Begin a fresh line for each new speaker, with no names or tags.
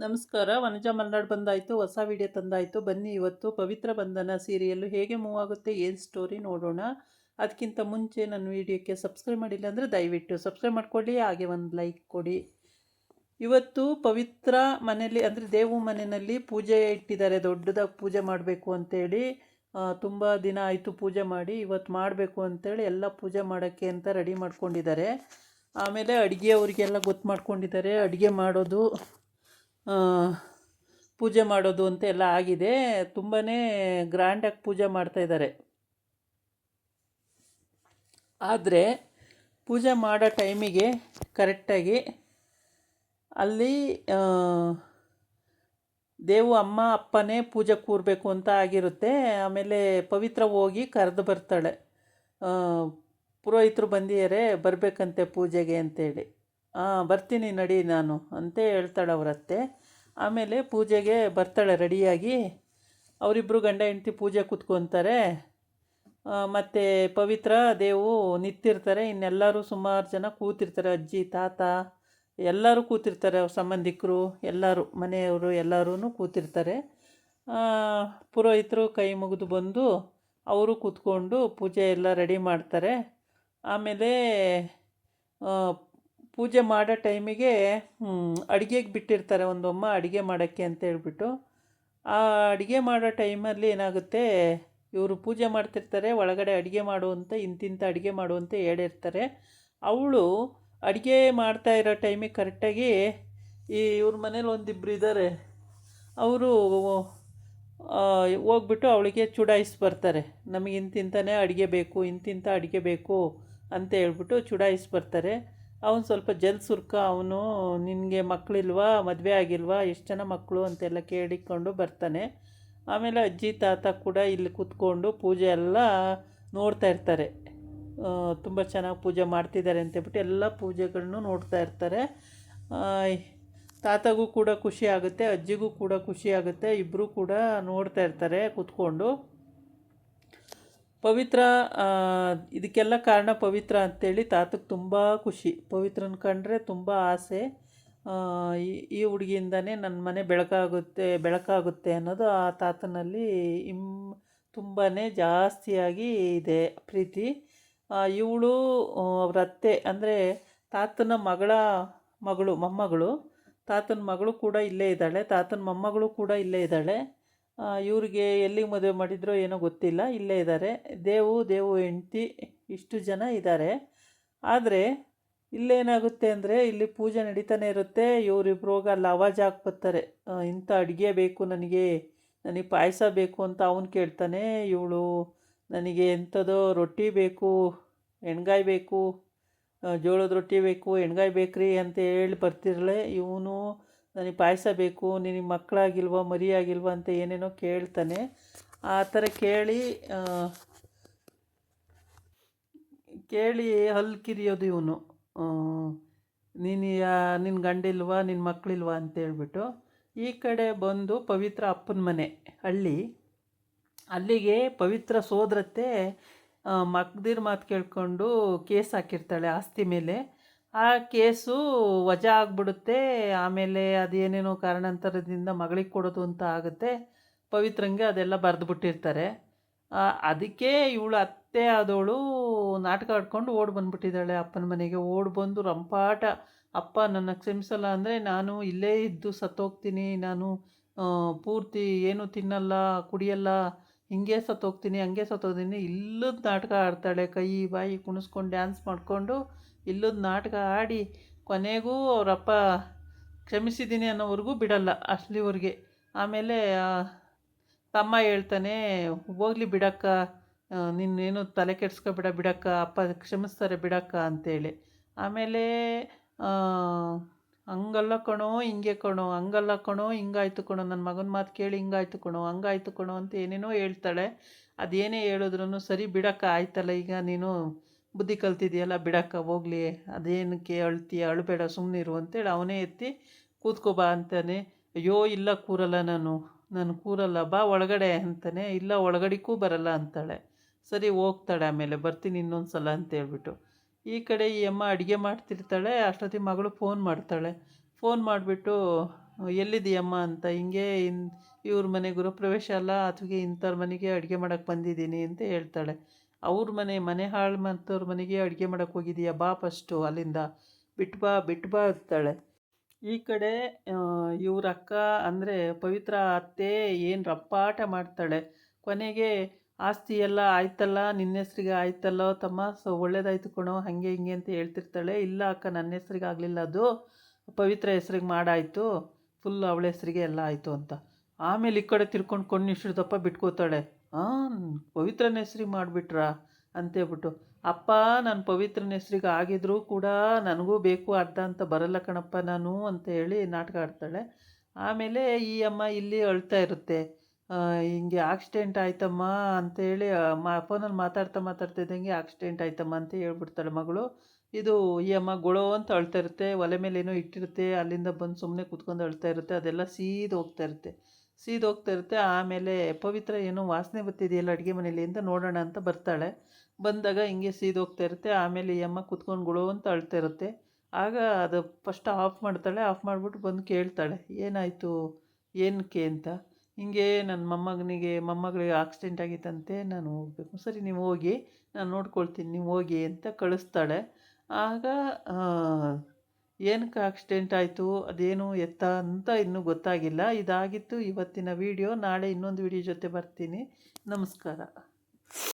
ನಮಸ್ಕಾರ. ವನಜಾ ಮಲ್ನಾಡ್ ಬಂದಾಯಿತು, ಹೊಸ ವಿಡಿಯೋ ತಂದಾಯಿತು. ಬನ್ನಿ ಇವತ್ತು ಪವಿತ್ರ ಬಂಧನ ಸೀರಿಯಲ್ಲು ಹೇಗೆ ಮೂವ್ ಆಗುತ್ತೆ, ಏನು ಸ್ಟೋರಿ ನೋಡೋಣ. ಅದಕ್ಕಿಂತ ಮುಂಚೆ ನನ್ನ ವಿಡಿಯೋಕ್ಕೆ ಸಬ್ಸ್ಕ್ರೈಬ್ ಮಾಡಿಲ್ಲ ಅಂದರೆ ದಯವಿಟ್ಟು ಸಬ್ಸ್ಕ್ರೈಬ್ ಮಾಡ್ಕೊಳ್ಳಿ, ಹಾಗೆ ಒಂದು ಲೈಕ್ ಕೊಡಿ. ಇವತ್ತು ಪವಿತ್ರ ಮನೆಯಲ್ಲಿ ಅಂದರೆ ದೇವು ಮನೆಯಲ್ಲಿ ಪೂಜೆ ಇಟ್ಟಿದ್ದಾರೆ, ದೊಡ್ಡದಾಗಿ ಪೂಜೆ ಮಾಡಬೇಕು ಅಂತೇಳಿ. ತುಂಬ ದಿನ ಆಯಿತು ಪೂಜೆ ಮಾಡಿ, ಇವತ್ತು ಮಾಡಬೇಕು ಅಂತೇಳಿ ಎಲ್ಲ ಪೂಜೆ ಮಾಡೋಕ್ಕೆ ಅಂತ ರೆಡಿ ಮಾಡ್ಕೊಂಡಿದ್ದಾರೆ. ಆಮೇಲೆ ಅಡುಗೆ ಅವರಿಗೆಲ್ಲ ಗೊತ್ತು ಮಾಡ್ಕೊಂಡಿದ್ದಾರೆ, ಅಡುಗೆ ಮಾಡೋದು ಪೂಜೆ ಮಾಡೋದು ಅಂತ ಎಲ್ಲ ಆಗಿದೆ. ತುಂಬಾ ಗ್ರ್ಯಾಂಡಾಗಿ ಪೂಜೆ ಮಾಡ್ತಾಯಿದ್ದಾರೆ. ಆದರೆ ಪೂಜೆ ಮಾಡೋ ಟೈಮಿಗೆ ಕರೆಕ್ಟಾಗಿ ಅಲ್ಲಿ ದೇವು ಅಮ್ಮ ಅಪ್ಪನೇ ಪೂಜೆ ಕೂರಬೇಕು ಅಂತ ಆಗಿರುತ್ತೆ. ಆಮೇಲೆ ಪವಿತ್ರ ಹೋಗಿ ಕರೆದು ಬರ್ತಾಳೆ, ಪುರೋಹಿತರು ಬಂದಿದ್ದಾರೆ ಬರಬೇಕಂತೆ ಪೂಜೆಗೆ ಅಂತೇಳಿ. ಬರ್ತೀನಿ ನಡಿ ನಾನು ಅಂತ ಹೇಳ್ತಾಳೆ ಅವರತ್ತೆ. ಆಮೇಲೆ ಪೂಜೆಗೆ ಬರ್ತಾಳೆ ರೆಡಿಯಾಗಿ. ಅವರಿಬ್ಬರು ಗಂಡ ಹೆಂಡತಿ ಪೂಜೆ ಕೂತ್ಕೊತಾರೆ. ಮತ್ತು ಪವಿತ್ರ ದೇವು ನಿಂತಿರ್ತಾರೆ, ಇನ್ನೆಲ್ಲರೂ ಸುಮಾರು ಜನ ಕೂತಿರ್ತಾರೆ, ಅಜ್ಜಿ ತಾತ ಎಲ್ಲರೂ ಕೂತಿರ್ತಾರೆ, ಅವ್ರ ಸಂಬಂಧಿಕರು ಎಲ್ಲರೂ ಮನೆಯವರು ಎಲ್ಲರೂ ಕೂತಿರ್ತಾರೆ. ಪುರೋಹಿತರು ಕೈ ಮುಗಿದು ಬಂದು ಅವರು ಕೂತ್ಕೊಂಡು ಪೂಜೆ ಎಲ್ಲ ರೆಡಿ ಮಾಡ್ತಾರೆ. ಆಮೇಲೆ ಪೂಜೆ ಮಾಡೋ ಟೈಮಿಗೆ ಅಡುಗೆಗೆ ಬಿಟ್ಟಿರ್ತಾರೆ ಒಂದೊಮ್ಮ ಅಡುಗೆ ಮಾಡೋಕ್ಕೆ ಅಂತ ಹೇಳ್ಬಿಟ್ಟು. ಆ ಅಡುಗೆ ಮಾಡೋ ಟೈಮಲ್ಲಿ ಏನಾಗುತ್ತೆ, ಇವರು ಪೂಜೆ ಮಾಡ್ತಿರ್ತಾರೆ, ಒಳಗಡೆ ಅಡುಗೆ ಮಾಡುವಂತ ಇಂತಿಂಥ ಅಡುಗೆ ಮಾಡುವಂತ ಹೇಳಿರ್ತಾರೆ. ಅವಳು ಅಡುಗೆ ಮಾಡ್ತಾಯಿರೋ ಟೈಮಿಗೆ ಕರೆಕ್ಟಾಗಿ ಇವ್ರ ಮನೇಲಿ ಒಂದಿಬ್ಬರು ಇದ್ದಾರೆ, ಅವರು ಹೋಗ್ಬಿಟ್ಟು ಅವಳಿಗೆ ಚುಡಾಯಿಸಿ ಬರ್ತಾರೆ. ನಮಗೆ ಇಂತಿಂಥನೇ ಅಡುಗೆ ಬೇಕು, ಇಂತಿಂಥ ಅಡುಗೆ ಬೇಕು ಅಂತ ಹೇಳ್ಬಿಟ್ಟು ಚುಡಾಯಿಸಿ ಬರ್ತಾರೆ. ಅವನು ಸ್ವಲ್ಪ ಜಲ್ಸುರ್ಕ, ಅವನು ನಿನಗೆ ಮಕ್ಕಳಿಲ್ವಾ, ಮದುವೆ ಆಗಿಲ್ವಾ, ಎಷ್ಟು ಜನ ಮಕ್ಕಳು ಅಂತೆಲ್ಲ ಕೇಳಿಕೊಂಡು ಬರ್ತಾನೆ. ಆಮೇಲೆ ಅಜ್ಜಿ ತಾತ ಕೂಡ ಇಲ್ಲಿ ಕೂತ್ಕೊಂಡು ಪೂಜೆ ಎಲ್ಲ ನೋಡ್ತಾ ಇರ್ತಾರೆ. ತುಂಬ ಚೆನ್ನಾಗಿ ಪೂಜೆ ಮಾಡ್ತಿದ್ದಾರೆ ಅಂತೇಳ್ಬಿಟ್ಟು ಎಲ್ಲ ಪೂಜೆಗಳನ್ನು ನೋಡ್ತಾ ಇರ್ತಾರೆ. ತಾತಗೂ ಕೂಡ ಖುಷಿ ಆಗುತ್ತೆ, ಅಜ್ಜಿಗೂ ಕೂಡ ಖುಷಿ ಆಗುತ್ತೆ, ಇಬ್ಬರೂ ಕೂಡ ನೋಡ್ತಾ ಇರ್ತಾರೆ ಕೂತ್ಕೊಂಡು. ಪವಿತ್ರ ಇದಕ್ಕೆಲ್ಲ ಕಾರಣ ಪವಿತ್ರ ಅಂತೇಳಿ ತಾತಕ್ಕೆ ತುಂಬ ಖುಷಿ. ಪವಿತ್ರನ ಕಂಡ್ರೆ ತುಂಬ ಆಸೆ. ಈ ಹುಡುಗಿಯಿಂದನೇ ನನ್ನ ಮನೆ ಬೆಳಕಾಗುತ್ತೆ ಅನ್ನೋದು ಆ ತಾತನಲ್ಲಿ ತುಂಬಾ ಜಾಸ್ತಿಯಾಗಿ ಇದೆ ಪ್ರೀತಿ. ಇವಳು ಅವ್ರ ಅತ್ತೆ ಅಂದರೆ ತಾತನ ಮೊಮ್ಮಗಳು, ತಾತನ ಮಗಳು ಕೂಡ ಇಲ್ಲೇ ಇದ್ದಾಳೆ, ತಾತನ ಮೊಮ್ಮಗಳು ಕೂಡ ಇಲ್ಲೇ ಇದ್ದಾಳೆ. ಇವ್ರಿಗೆ ಎಲ್ಲಿಗೆ ಮದುವೆ ಮಾಡಿದ್ರೋ ಏನೋ ಗೊತ್ತಿಲ್ಲ, ಇಲ್ಲೇ ಇದ್ದಾರೆ. ದೇವು ಹೆಂಡ್ತಿ ಇಷ್ಟು ಜನ ಇದ್ದಾರೆ. ಆದರೆ ಇಲ್ಲೇನಾಗುತ್ತೆ ಅಂದರೆ ಇಲ್ಲಿ ಪೂಜೆ ನಡೀತಾನೆ ಇರುತ್ತೆ, ಇವರಿಬ್ರು ಹೋಗಿ ಅಲ್ಲಿ ಆವಾಜ್ ಹಾಕ್ಬರ್ತಾರೆ, ಇಂಥ ಅಡುಗೆ ಬೇಕು ನನಗೆ ಪಾಯಸ ಬೇಕು ಅಂತ ಅವನು ಕೇಳ್ತಾನೆ. ಇವಳು ನನಗೆ ಎಂಥದೋ ರೊಟ್ಟಿ ಬೇಕು, ಎಣ್ಗಾಯಿ ಬೇಕು, ಜೋಳದ ರೊಟ್ಟಿ ಬೇಕು, ಎಣ್ಗಾಯಿ ಬೇಕ್ರಿ ಅಂತ ಹೇಳಿ ಬರ್ತಿರಲೆ. ಇವನು ನನಗೆ ಪಾಯಸ ಬೇಕು, ನಿನಗೆ ಮಕ್ಕಳಾಗಿಲ್ವ ಮರಿ ಆಗಿಲ್ವ ಅಂತ ಏನೇನೋ ಕೇಳ್ತಾನೆ. ಆ ಥರ ಕೇಳಿ ಹಲ್ಲು ಕಿರಿಯೋದು ಇವನು, ನಿನ್ನ ಗಂಡಿಲ್ವಾ, ನಿನ್ನ ಮಕ್ಕಳಿಲ್ವಾ ಅಂತೇಳ್ಬಿಟ್ಟು. ಈ ಕಡೆ ಬಂದು ಪವಿತ್ರ ಅಪ್ಪನ ಮನೆ ಅಲ್ಲಿಗೆ ಪವಿತ್ರ ಸೋದರತ್ತೆ ಮಗ್ದಿರ ಮಾತು ಕೇಳ್ಕೊಂಡು ಕೇಸ್ ಹಾಕಿರ್ತಾಳೆ ಆಸ್ತಿ ಮೇಲೆ. ಆ ಕೇಸು ವಜಾ ಆಗಿಬಿಡುತ್ತೆ. ಆಮೇಲೆ ಅದೇನೇನೋ ಕಾರಣಾಂತರದಿಂದ ಮಗಳಿಗೆ ಕೊಡೋದು ಅಂತ ಆಗುತ್ತೆ. ಪವಿತ್ರಂಗೆ ಅದೆಲ್ಲ ಬರೆದುಬಿಟ್ಟಿರ್ತಾರೆ. ಅದಕ್ಕೆ ಇವಳು ಅತ್ತೆ ಆದವಳು ನಾಟಕ ಆಡ್ಕೊಂಡು ಓಡಿ ಬಂದುಬಿಟ್ಟಿದ್ದಾಳೆ ಅಪ್ಪನ ಮನೆಗೆ. ಓಡಿ ಬಂದು ರಂಪಾಟ, ಅಪ್ಪ ನನ್ನ ಕ್ಷಮಿಸಲ್ಲ ಅಂದರೆ ನಾನು ಇಲ್ಲೇ ಇದ್ದು ಸತ್ತೋಗ್ತೀನಿ, ನಾನು ಪೂರ್ತಿ ಏನೂ ತಿನ್ನಲ್ಲ ಕುಡಿಯಲ್ಲ, ಹಿಂಗೆ ಸತ್ತೋಗ್ತೀನಿ ಹಂಗೆ ಸತ್ತೋಗ್ತೀನಿ, ಇಲ್ಲದ ನಾಟಕ ಆಡ್ತಾಳೆ. ಕೈ ಬಾಯಿ ಕುಣಿಸ್ಕೊಂಡು ಡ್ಯಾನ್ಸ್ ಮಾಡಿಕೊಂಡು ಇಲ್ಲದ ನಾಟಕ ಆಡಿ ಕೊನೆಗೂ ಅವರಪ್ಪ ಕ್ಷಮಿಸಿದ್ದೀನಿ ಅನ್ನೋವರೆಗೂ ಬಿಡಲ್ಲ ಅಷ್ಟಲಿವರೆಗೆ. ಆಮೇಲೆ ತಮ್ಮ ಹೇಳ್ತಾನೆ, ಹೋಗಲಿ ಬಿಡಕ್ಕ, ನಿನ್ನೇನು ತಲೆ ಕೆಡ್ಸ್ಕೊಬೇಡ ಬಿಡಕ್ಕ, ಅಪ್ಪ ಕ್ಷಮಿಸ್ತಾರೆ ಬಿಡಕ್ಕ ಅಂತೇಳಿ. ಆಮೇಲೆ ಹಂಗಲ್ಲ ಕಣೋ ಹಿಂಗೆ ಕಣೋ, ಹಂಗಲ್ಲ ಕಣೋ ಹಿಂಗಾಯ್ತು ಕಣೋ, ನನ್ನ ಮಗನ ಮಾತು ಕೇಳಿ ಹಿಂಗಾಯ್ತು ಕಣೋ ಹಂಗಾಯ್ತು ಕಣೋ ಅಂತ ಏನೇನೋ ಹೇಳ್ತಾಳೆ. ಅದೇನೇ ಹೇಳಿದ್ರೂ ಸರಿ ಬಿಡಕ್ಕ, ಆಯ್ತಲ್ಲ ಈಗ ನೀನು ಬುದ್ಧಿ ಕಲ್ತಿದೆಯಲ್ಲ ಬಿಡಕ್ಕ ಹೋಗಲಿ, ಅದೇನಕ್ಕೆ ಅಳ್ತೀಯ, ಅಳಬೇಡ ಸುಮ್ಮನಿರು ಅಂತೇಳಿ ಅವನೇ ಎತ್ತಿ ಕೂತ್ಕೋಬಾ ಅಂತಾನೆ. ಅಯ್ಯೋ ಇಲ್ಲ ಕೂರಲ್ಲ, ನಾನು ಕೂರಲ್ಲ, ಬಾ ಒಳಗಡೆ ಅಂತಾನೆ. ಇಲ್ಲ ಒಳಗಡೆಗೂ ಬರಲ್ಲ ಅಂತಾಳೆ. ಸರಿ ಹೋಗ್ತಾಳೆ, ಆಮೇಲೆ ಬರ್ತೀನಿ ಇನ್ನೊಂದು ಸಲ ಅಂತೇಳ್ಬಿಟ್ಟು. ಈ ಅಮ್ಮ ಅಡುಗೆ ಮಾಡ್ತಿರ್ತಾಳೆ. ಅಷ್ಟೊತ್ತಿಗೆ ಮಗಳು ಫೋನ್ ಮಾಡ್ತಾಳೆ. ಫೋನ್ ಮಾಡಿಬಿಟ್ಟು ಎಲ್ಲಿದ್ದೀಯಮ್ಮ ಅಂತ. ಹಿಂಗೆ ಇವ್ರ ಮನೆ ಗೃಹಪ್ರವೇಶ ಅಲ್ಲ, ಅಥವಾ ಇಂಥವ್ರ ಮನೆಗೆ ಅಡುಗೆ ಮಾಡೋಕ್ಕೆ ಬಂದಿದ್ದೀನಿ ಅಂತ ಹೇಳ್ತಾಳೆ. ಅವ್ರ ಮನೆ ಹಾಳು ಮಾಡ್ತವ್ರ ಮನೆಗೆ ಅಡುಗೆ ಮಾಡೋಕ್ಕೆ ಹೋಗಿದ್ದೀಯಾ, ಬಾ ಫಸ್ಟು ಅಲ್ಲಿಂದ, ಬಿಟ್ಟು ಬಾ ಅಂತಾಳೆ. ಈ ಕಡೆ ಇವ್ರ ಅಕ್ಕ ಅಂದರೆ ಪವಿತ್ರ ಅತ್ತೆ ಏನು ರಪ್ಪಾಟ ಮಾಡ್ತಾಳೆ. ಕೊನೆಗೆ ಆಸ್ತಿ ಎಲ್ಲ ಆಯ್ತಲ್ಲ, ನಿನ್ನ ಹೆಸ್ರಿಗೆ ಆಯ್ತಲ್ಲೋ ತಮ್ಮ, ಒಳ್ಳೇದಾಯ್ತು ಕಣೋ, ಹಾಗೆ ಹಿಂಗೆ ಅಂತ ಹೇಳ್ತಿರ್ತಾಳೆ. ಇಲ್ಲ ಅಕ್ಕ, ನನ್ನ ಹೆಸ್ರಿಗೆ ಆಗಲಿಲ್ಲ, ಅದು ಪವಿತ್ರ ಹೆಸ್ರಿಗೆ ಮಾಡಾಯಿತು, ಫುಲ್ ಅವಳ ಹೆಸ್ರಿಗೆ ಎಲ್ಲ ಆಯಿತು ಅಂತ. ಆಮೇಲೆ ಈ ಕಡೆ ತಿರ್ಕೊಂಡು ಕಣ್ಣಿಷ್ಟ್ರದಪ್ಪ ಬಿಟ್ಕೋತಾಳೆ. ಪವಿತ್ರನ ಹೆಸ್ರಿಗೆ ಮಾಡಿಬಿಟ್ರಾ ಅಂತೇಳ್ಬಿಟ್ಟು. ಅಪ್ಪ, ನಾನು ಪವಿತ್ರನ ಹೆಸ್ರಿಗೆ ಆಗಿದ್ರೂ ಕೂಡ ನನಗೂ ಬೇಕು ಅರ್ಧ ಅಂತ ಬರಲ್ಲ ಕಣಪ್ಪ ನಾನು ಅಂತ ಹೇಳಿ ನಾಟಕ ಆಡ್ತಾಳೆ. ಆಮೇಲೆ ಈ ಅಮ್ಮ ಇಲ್ಲಿ ಅಳ್ತಾ ಇರುತ್ತೆ. ಹಿಂಗೆ ಆಕ್ಸಿಡೆಂಟ್ ಆಯ್ತಮ್ಮ ಅಂತೇಳಿ ಫೋನಲ್ಲಿ ಮಾತಾಡ್ತಾ ಇದ್ದಂಗೆ ಆಕ್ಸಿಡೆಂಟ್ ಆಯ್ತಮ್ಮ ಅಂತ ಹೇಳ್ಬಿಡ್ತಾಳೆ ಮಗಳು. ಇದು ಈ ಅಮ್ಮ ಗೊಳೋ ಅಂತ ಅಳ್ತಾ ಇರುತ್ತೆ. ಒಲೆ ಮೇಲೆ ಏನೋ ಇಟ್ಟಿರುತ್ತೆ, ಅಲ್ಲಿಂದ ಬಂದು ಸುಮ್ಮನೆ ಕೂತ್ಕೊಂಡು ಅಳ್ತಾ ಇರುತ್ತೆ. ಅದೆಲ್ಲ ಸೀದೋಗ್ತಾ ಇರುತ್ತೆ. ಆಮೇಲೆ ಪವಿತ್ರ ಏನೋ ವಾಸನೆ ಬರ್ತಿದೆಯಲ್ಲ ಅಡುಗೆ ಮನೇಲಿ ಅಂತ ನೋಡೋಣ ಅಂತ ಬರ್ತಾಳೆ. ಬಂದಾಗ ಹಿಂಗೆ ಸೀದೋಗ್ತಾ ಇರುತ್ತೆ. ಆಮೇಲೆ ಈ ಅಮ್ಮ ಕೂತ್ಕೊಂಡು ಗುಳೋ ಅಂತ ಅಳ್ತಾ ಇರುತ್ತೆ. ಆಗ ಅದು ಫಸ್ಟ್ ಆಫ್ ಮಾಡ್ತಾಳೆ. ಆಫ್ ಮಾಡಿಬಿಟ್ಟು ಬಂದು ಕೇಳ್ತಾಳೆ, ಏನಾಯಿತು ಏನಕ್ಕೆ ಅಂತ. ಹಿಂಗೆ ನನ್ನ ಮೊಮ್ಮಗಳಿಗೆ ಆಕ್ಸಿಡೆಂಟ್ ಆಗಿತ್ತಂತೆ, ನಾನು ಹೋಗಬೇಕು. ಸರಿ ನೀವು ಹೋಗಿ, ನಾನು ನೋಡ್ಕೊಳ್ತೀನಿ, ನೀವು ಹೋಗಿ ಅಂತ ಕಳಿಸ್ತಾಳೆ. ಆಗ ಏನಕ್ಕೆ ಆಕ್ಸಿಡೆಂಟ್ ಆಯಿತು, ಅದೇನು ಎತ್ತ ಅಂತ ಇನ್ನೂ ಗೊತ್ತಾಗಿಲ್ಲ. ಇದಾಗಿತ್ತು ಇವತ್ತಿನ ವಿಡಿಯೋ. ನಾಳೆ ಇನ್ನೊಂದು ವಿಡಿಯೋ ಜೊತೆ ಬರ್ತೀನಿ. ನಮಸ್ಕಾರ.